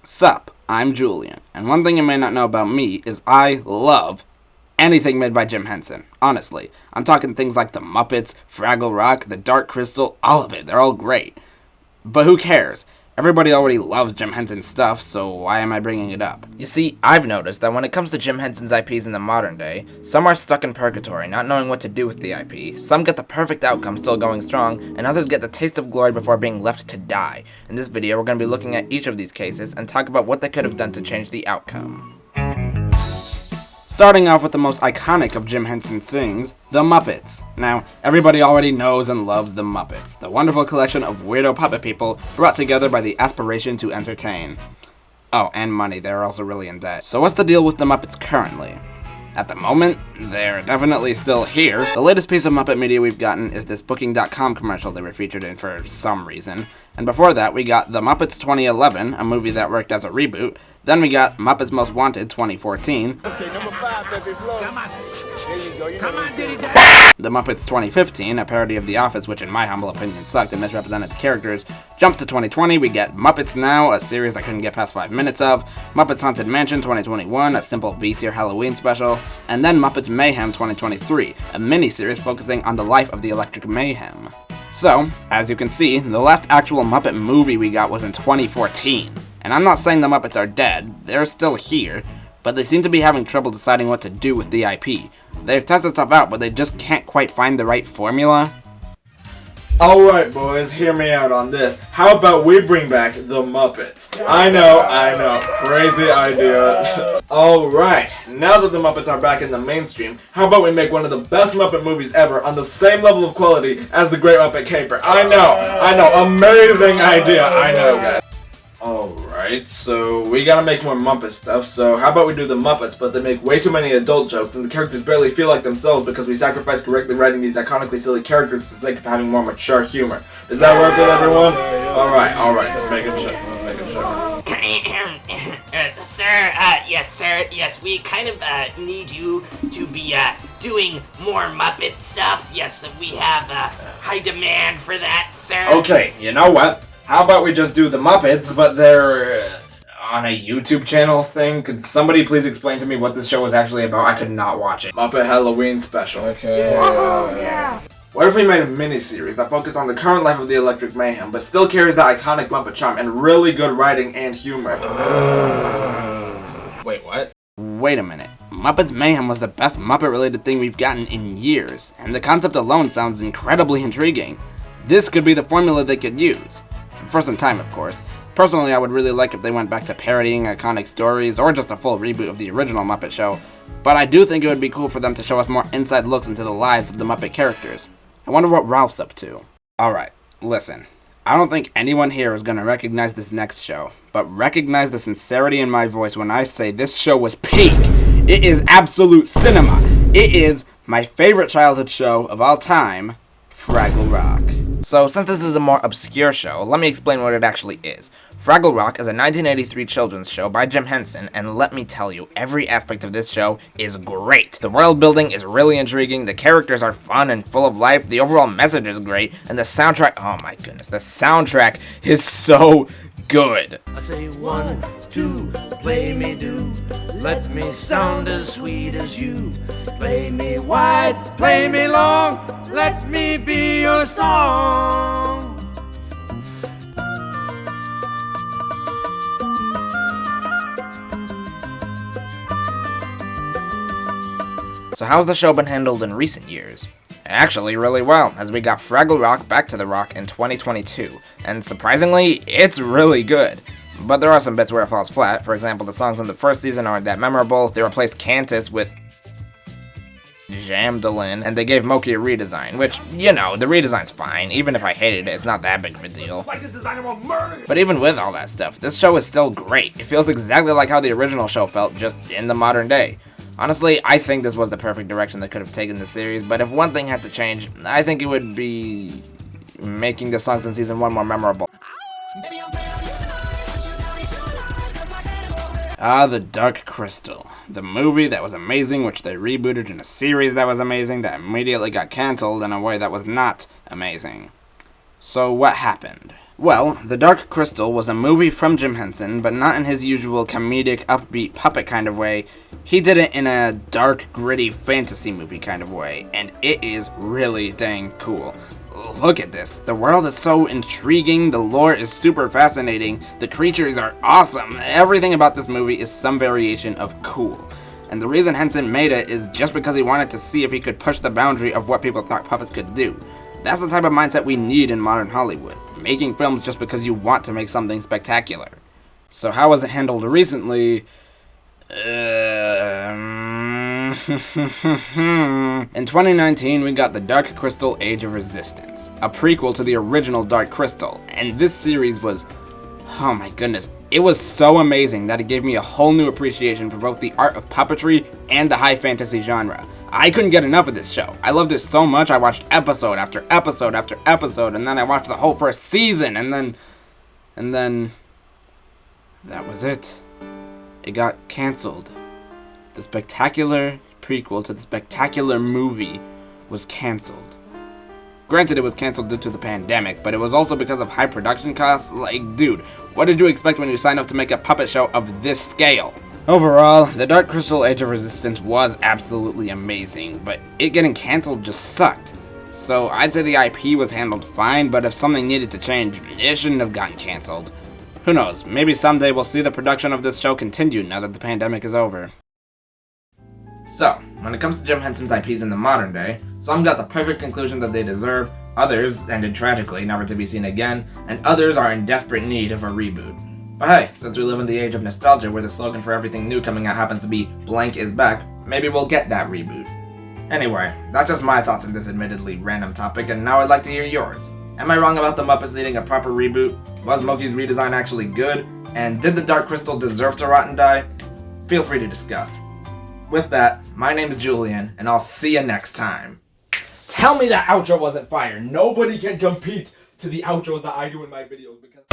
Sup, I'm Julian, and one thing you may not know about me is I love anything made by Jim Henson. Honestly, I'm talking things like the Muppets, Fraggle Rock, the Dark Crystal, all of it. They're all great. But who cares? Everybody already loves Jim Henson's stuff, so why am I bringing it up? You see, I've noticed that when it comes to Jim Henson's IPs in the modern day, some are stuck in purgatory, not knowing what to do with the IP. Some get the perfect outcome still going strong, and others get the taste of glory before being left to die. In this video, we're going to be looking at each of these cases and talk about what they could have done to change the outcome. Starting off with the most iconic of Jim Henson things, the Muppets. Now, everybody already knows and loves the Muppets, the wonderful collection of weirdo puppet people brought together by the aspiration to entertain. Oh, and money, they're also really in debt. So what's the deal with the Muppets currently? At the moment, they're definitely still here. The latest piece of Muppet media we've gotten is this Booking.com commercial they were featured in for some reason. And before that, we got The Muppets 2011, a movie that worked as a reboot. Then we got Muppets Most Wanted 2014. Okay, number 5, baby, blow. Come on. There you go. Come on, Diddy Dad. The Muppets 2015, a parody of The Office, which in my humble opinion sucked and misrepresented the characters. Jump to 2020, we get Muppets Now, a series I couldn't get past 5 minutes of. Muppets Haunted Mansion 2021, a simple B-tier Halloween special. And then Muppets Mayhem 2023, a mini-series focusing on the life of the Electric Mayhem. So, as you can see, the last actual Muppet movie we got was in 2014. And I'm not saying the Muppets are dead, they're still here, but they seem to be having trouble deciding what to do with the IP. They've tested stuff out, but they just can't quite find the right formula. Alright boys, hear me out on this. How about we bring back the Muppets? I know, crazy idea. Alright, now that the Muppets are back in the mainstream, how about we make one of the best Muppet movies ever on the same level of quality as The Great Muppet Caper? I know, amazing idea, I know guys. Alright, so we gotta make more Muppet stuff, so how about we do the Muppets, but they make way too many adult jokes and the characters barely feel like themselves because we sacrifice correctly writing these iconically silly characters for the sake of having more mature humor. Does that work with everyone? Alright, make it sure. Yes, we kind of need you to be doing more Muppet stuff. Yes, we have high demand for that, sir. Okay, you know what? How about we just do the Muppets, but they're on a YouTube channel thing? Could somebody please explain to me what this show was actually about? I could not watch it. Muppet Halloween special. Okay. Yeah. What if we made a mini-series that focused on the current life of the Electric Mayhem, but still carries the iconic Muppet charm and really good writing and humor? Wait, what? Wait a minute. Muppets Mayhem was the best Muppet-related thing we've gotten in years, and the concept alone sounds incredibly intriguing. This could be the formula they could use. For some time, of course. Personally, I would really like if they went back to parodying iconic stories, or just a full reboot of the original Muppet Show, but I do think it would be cool for them to show us more inside looks into the lives of the Muppet characters. I wonder what Ralph's up to. Alright, listen. I don't think anyone here is going to recognize this next show, but recognize the sincerity in my voice when I say this show was peak. It is absolute cinema. It is my favorite childhood show of all time, Fraggle Rock. So, since this is a more obscure show, let me explain what it actually is. Fraggle Rock is a 1983 children's show by Jim Henson, and let me tell you, every aspect of this show is great. The world building is really intriguing, the characters are fun and full of life, the overall message is great, and the soundtrack, oh my goodness, the soundtrack is so good. I say 1, 2, play me do, let me sound as sweet as you. Play me wide, play me long, let me be your song. So how's the show been handled in recent years? Actually, really well, as we got Fraggle Rock back to the Rock in 2022, and surprisingly, it's really good. But there are some bits where it falls flat. For example, the songs in the first season aren't that memorable. They replaced Cantus with Jamdalin, and they gave Moki a redesign, which, you know, the redesign's fine. Even if I hated it, it's not that big of a deal. Like this designer will murder you. But even with all that stuff, this show is still great. It feels exactly like how the original show felt, just in the modern day. Honestly, I think this was the perfect direction they could have taken the series, but if one thing had to change, I think it would be making the songs in Season 1 more memorable. The Dark Crystal. The movie that was amazing, which they rebooted in a series that was amazing, that immediately got cancelled in a way that was not amazing. So what happened? Well, The Dark Crystal was a movie from Jim Henson, but not in his usual comedic, upbeat puppet kind of way. He did it in a dark, gritty fantasy movie kind of way, and it is really dang cool. Look at this. The world is so intriguing, the lore is super fascinating, the creatures are awesome. Everything about this movie is some variation of cool. And the reason Henson made it is just because he wanted to see if he could push the boundary of what people thought puppets could do. That's the type of mindset we need in modern Hollywood, making films just because you want to make something spectacular. So how was it handled recently? In 2019, we got The Dark Crystal Age of Resistance, a prequel to the original Dark Crystal, and this series was, oh my goodness, it was so amazing that it gave me a whole new appreciation for both the art of puppetry and the high fantasy genre. I couldn't get enough of this show. I loved it so much I watched episode after episode after episode, and then I watched the whole first season, and then that was it. It got canceled. The spectacular prequel to the spectacular movie was canceled. Granted, it was canceled due to the pandemic, but it was also because of high production costs. Like, dude, what did you expect when you signed up to make a puppet show of this scale? Overall, The Dark Crystal Age of Resistance was absolutely amazing, but it getting canceled just sucked. So I'd say the IP was handled fine, but if something needed to change, it shouldn't have gotten canceled. Who knows, maybe someday we'll see the production of this show continue now that the pandemic is over. So, when it comes to Jim Henson's IPs in the modern day, some got the perfect conclusion that they deserve, others ended tragically, never to be seen again, and others are in desperate need of a reboot. But hey, since we live in the age of nostalgia where the slogan for everything new coming out happens to be blank is back, maybe we'll get that reboot. Anyway, that's just my thoughts on this admittedly random topic, and now I'd like to hear yours. Am I wrong about the Muppets needing a proper reboot? Was Moki's redesign actually good? And did the Dark Crystal deserve to rot and die? Feel free to discuss. With that, my name's Julian, and I'll see you next time. Tell me that outro wasn't fire. Nobody can compete to the outros that I do in my videos because...